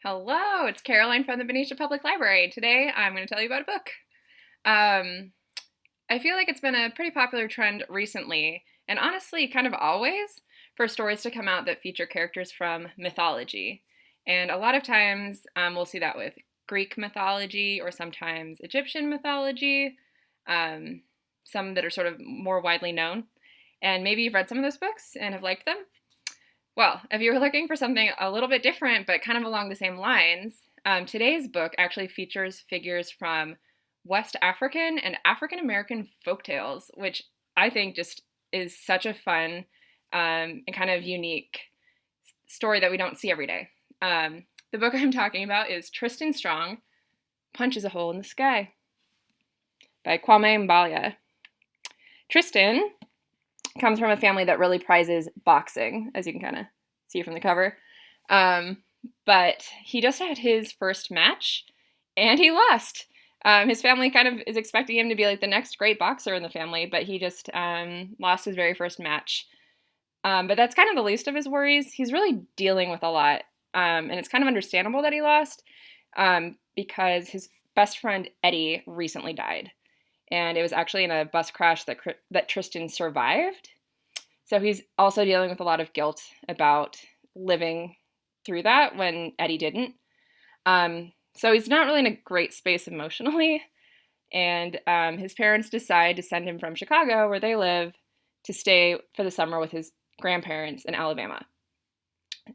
Hello, it's Caroline from the Benicia Public Library. Today I'm going to tell you about a book. Um, I feel like it's been a pretty popular trend recently, and honestly, kind of always, for stories to come out that feature characters from mythology. And a lot of times we'll see that with Greek mythology or sometimes Egyptian mythology, um, some that are sort of more widely known. And maybe you've read some of those books and have liked them. Well, if you were looking for something a little bit different but kind of along the same lines, today's book actually features figures from West African and African American folktales, which I think just is such a fun and kind of unique story that we don't see every day. The book I'm talking about is Tristan Strong Punches a Hole in the Sky by Kwame Mbalia. Tristan comes from a family that really prizes boxing, as you can kind of see from the cover. But he just had his first match, and he lost. His family kind of is expecting him to be like the next great boxer in the family, but he just lost his very first match. But that's kind of the least of his worries. He's really dealing with a lot, and it's kind of understandable that he lost because his best friend Eddie recently died. And it was actually in a bus crash that Tristan survived. So he's also dealing with a lot of guilt about living through that when Eddie didn't. So he's not really in a great space emotionally. And his parents decide to send him from Chicago, where they live, to stay for the summer with his grandparents in Alabama.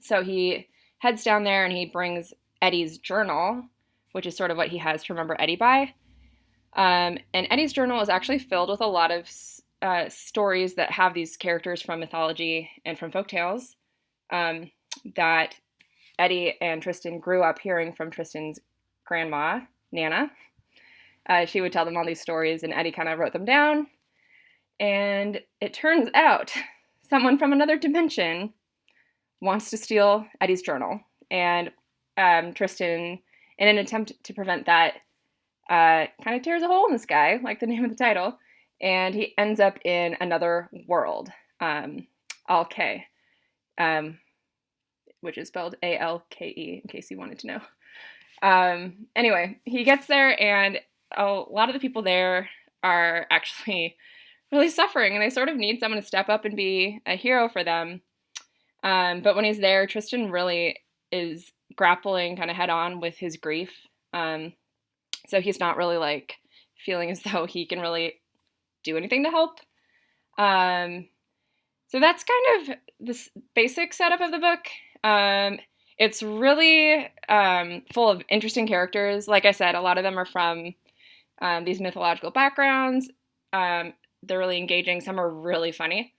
So he heads down there and he brings Eddie's journal, which is sort of what he has to remember Eddie by. And Eddie's journal is actually filled with a lot of stories that have these characters from mythology and from folktales that Eddie and Tristan grew up hearing from Tristan's grandma, Nana. She would tell them all these stories, and Eddie kind of wrote them down. And it turns out someone from another dimension wants to steal Eddie's journal. And Tristan, in an attempt to prevent that, kind of tears a hole in the sky, like the name of the title, and he ends up in another world, Alke, which is spelled Alke, in case you wanted to know. Anyway, he gets there, and a lot of the people there are actually really suffering, and they sort of need someone to step up and be a hero for them. But when he's there, Tristan really is grappling kind of head on with his grief. So he's not really like feeling as though he can really do anything to help. So that's kind of this basic setup of the book. It's really full of interesting characters. Like I said, a lot of them are from these mythological backgrounds. They're really engaging. Some are really funny.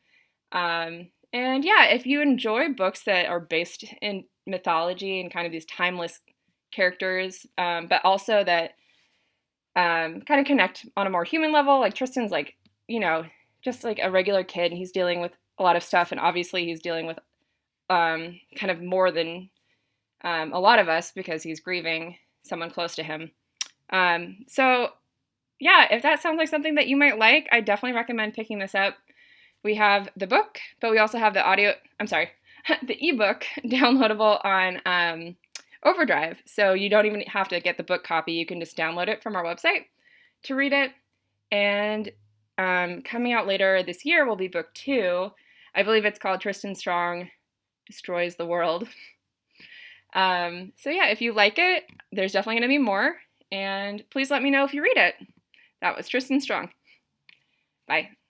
And yeah, if you enjoy books that are based in mythology and kind of these timeless characters, but also that kind of connect on a more human level. Like Tristan's like, just like a regular kid, and he's dealing with a lot of stuff, and obviously he's dealing with kind of more than a lot of us because he's grieving someone close to him. So yeah, if that sounds like something that you might like, I definitely recommend picking this up. We have the book, but we also have the ebook downloadable on Overdrive. So you don't even have to get the book copy. You can just download it from our website to read it. And coming out later this year will be book 2. I believe it's called Tristan Strong Destroys the World. So yeah, if you like it, there's definitely going to be more. And please let me know if you read it. That was Tristan Strong. Bye.